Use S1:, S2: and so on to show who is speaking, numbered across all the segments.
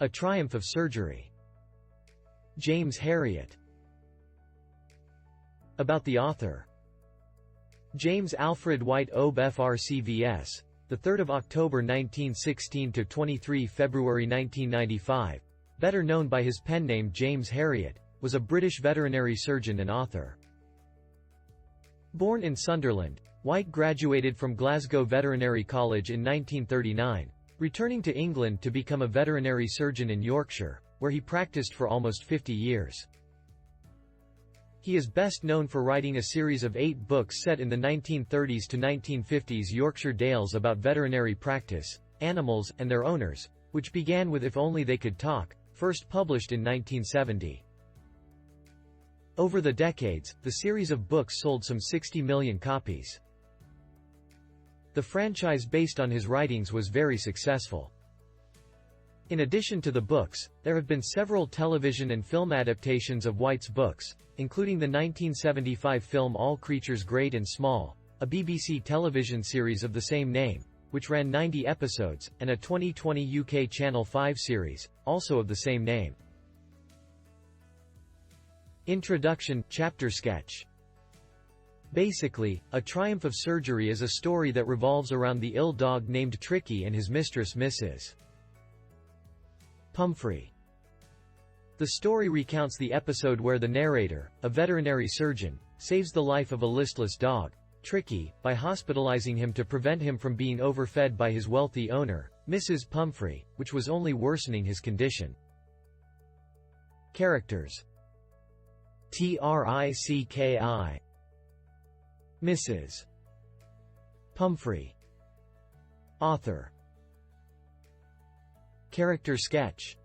S1: A Triumph of Surgery. James Herriot. About the author. James Alfred White Ob FRCVS, the 3rd of October 1916 to 23 February 1995, better known by his pen name James Herriot, was a British veterinary surgeon and author. Born in Sunderland, White graduated from Glasgow Veterinary College in 1939, returning to England to become a veterinary surgeon in Yorkshire, where he practiced for almost 50 years. He is best known for writing a series of 8 books set in the 1930s to 1950s Yorkshire Dales about veterinary practice, animals, and their owners, which began with If Only They Could Talk, first published in 1970. Over the decades, the series of books sold some 60 million copies. The franchise based on his writings was very successful. In addition to the books, there have been several television and film adaptations of White's books, including the 1975 film All Creatures Great and Small, a BBC television series of the same name, which ran 90 episodes, and a 2020 UK Channel 5 series, also of the same name. Introduction, chapter sketch. Basically, A Triumph of Surgery is a story that revolves around the ill dog named Tricki and his mistress Mrs. Pumphrey. The story recounts the episode where the narrator, a veterinary surgeon, saves the life of a listless dog, Tricki, by hospitalizing him to prevent him from being overfed by his wealthy owner, Mrs. Pumphrey, which was only worsening his condition. Characters. Tricki. Mrs. Pumphrey. Author. Character sketch.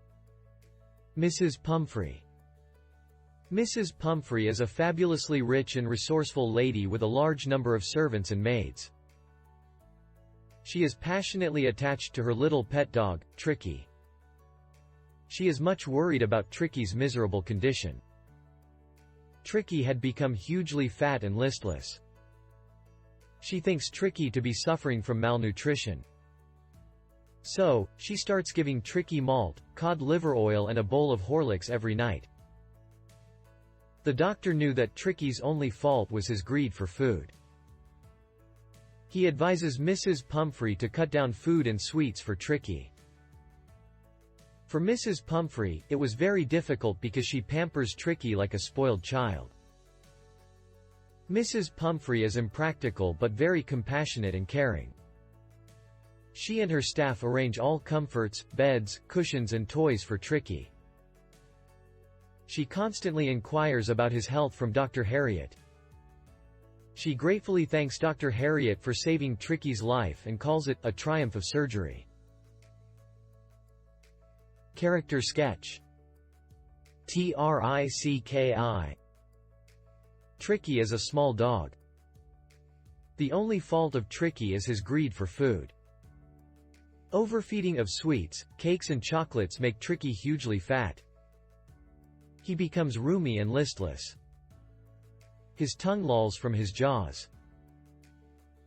S1: Mrs. Pumphrey. Mrs. Pumphrey is a fabulously rich and resourceful lady with a large number of servants and maids. She is passionately attached to her little pet dog, Tricki. She is much worried about Tricki's miserable condition. Tricki had become hugely fat and listless. She thinks Tricki to be suffering from malnutrition. So, she starts giving Tricki malt, cod liver oil and a bowl of Horlicks every night. The doctor knew that Tricki's only fault was his greed for food. He advises Mrs. Pumphrey to cut down food and sweets for Tricki. For Mrs. Pumphrey, it was very difficult because she pampers Tricki like a spoiled child. Mrs. Pumphrey is impractical but very compassionate and caring. She and her staff arrange all comforts, beds, cushions and toys for Tricki. She constantly inquires about his health from Dr. Herriot. She gratefully thanks Dr. Herriot for saving Tricki's life and calls it a triumph of surgery. Character sketch. Tricki. Tricki is a small dog. The only fault of Tricki is his greed for food. Overfeeding of sweets, cakes and chocolates make Tricki hugely fat. He becomes roomy and listless. His tongue lolls from his jaws.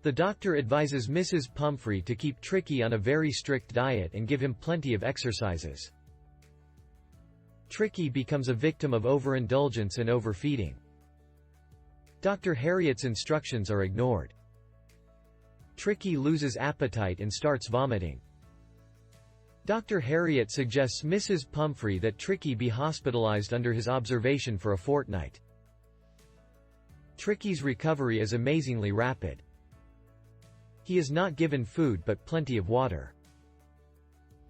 S1: The doctor advises Mrs. Pumphrey to keep Tricki on a very strict diet and give him plenty of exercises. Tricki becomes a victim of overindulgence and overfeeding. Dr. Herriot's instructions are ignored. Tricki loses appetite and starts vomiting. Dr. Herriot suggests Mrs. Pumphrey that Tricki be hospitalized under his observation for a fortnight. Tricki's recovery is amazingly rapid. He is not given food but plenty of water.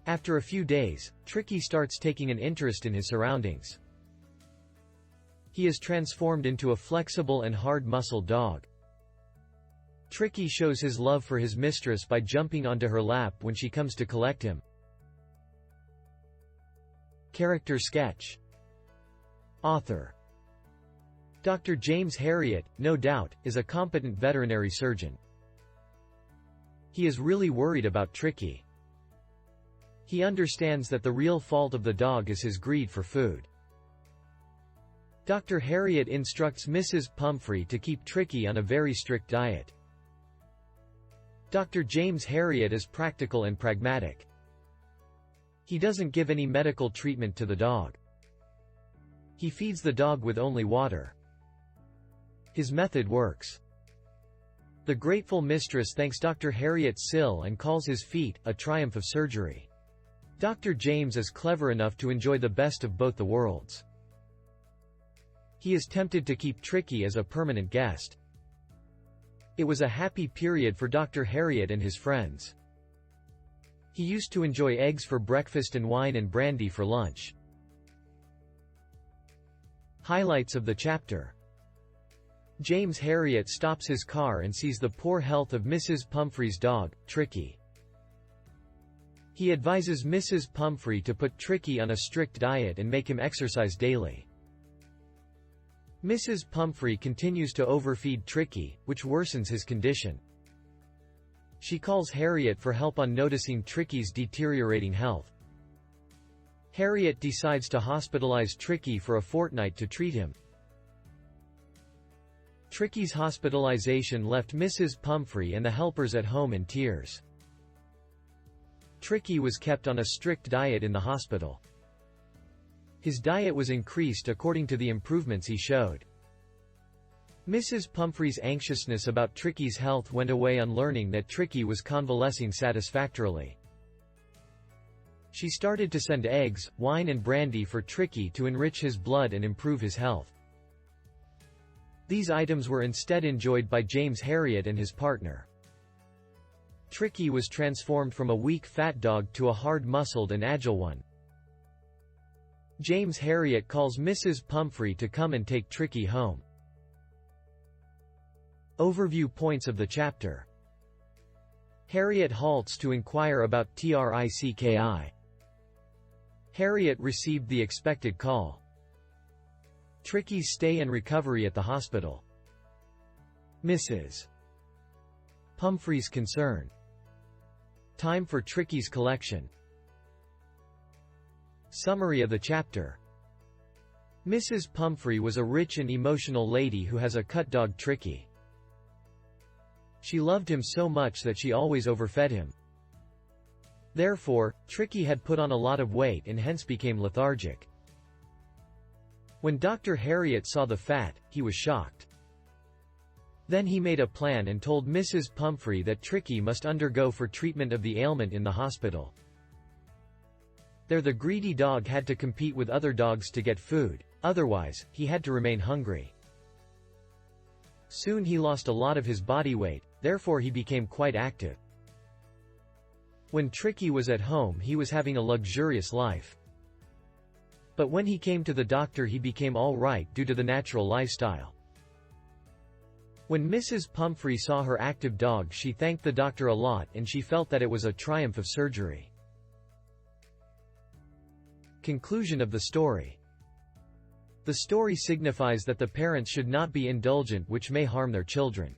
S1: After a few days, Tricki starts taking an interest in his surroundings. He is transformed into a flexible and hard-muscled dog. Tricki shows his love for his mistress by jumping onto her lap when she comes to collect him. Character sketch. Author. Dr. James Herriot, no doubt, is a competent veterinary surgeon. He is really worried about Tricki. He understands that the real fault of the dog is his greed for food. Dr. Herriot instructs Mrs. Pumphrey to keep Tricki on a very strict diet. Dr. James Herriot is practical and pragmatic. He doesn't give any medical treatment to the dog. He feeds the dog with only water. His method works. The grateful mistress thanks Dr. Herriot still and calls his feat a triumph of surgery. Dr. James is clever enough to enjoy the best of both the worlds. He is tempted to keep Tricki as a permanent guest. It was a happy period for Dr. Herriot and his friends. He used to enjoy eggs for breakfast and wine and brandy for lunch. Highlights of the chapter. James Herriot stops his car and sees the poor health of Mrs. Pumphrey's dog, Tricki. He advises Mrs. Pumphrey to put Tricki on a strict diet and make him exercise daily. Mrs. Pumphrey continues to overfeed Tricki, which worsens his condition. She calls Herriot for help on noticing Tricki's deteriorating health. Herriot decides to hospitalize Tricki for a fortnight to treat him. Tricki's hospitalization left Mrs. Pumphrey and the helpers at home in tears. Tricki was kept on a strict diet in the hospital. His diet was increased according to the improvements he showed. Mrs. Pumphrey's anxiousness about Tricki's health went away on learning that Tricki was convalescing satisfactorily. She started to send eggs, wine and brandy for Tricki to enrich his blood and improve his health. These items were instead enjoyed by James Herriot and his partner. Tricki was transformed from a weak fat dog to a hard-muscled and agile one. James Herriot calls Mrs. Pumphrey to come and take Tricki home. Overview points of the chapter. Herriot halts to inquire about Tricki. Herriot received the expected call. Tricki's stay and recovery at the hospital. Mrs. Pumphrey's concern. Time for Tricki's collection. Summary of the chapter. Mrs. Pumphrey was a rich and emotional lady who has a cut dog Tricki. She loved him so much that she always overfed him. Therefore, Tricki had put on a lot of weight and hence became lethargic. When Dr. Herriot saw the fat, he was shocked. Then he made a plan and told Mrs. Pumphrey that Tricki must undergo for treatment of the ailment in the hospital. There the greedy dog had to compete with other dogs to get food, otherwise, he had to remain hungry. Soon he lost a lot of his body weight, therefore he became quite active. When Tricki was at home he was having a luxurious life. But when he came to the doctor he became all right due to the natural lifestyle. When Mrs. Pumphrey saw her active dog she thanked the doctor a lot and she felt that it was a triumph of surgery. Conclusion of the story. The story signifies that the parents should not be indulgent which may harm their children.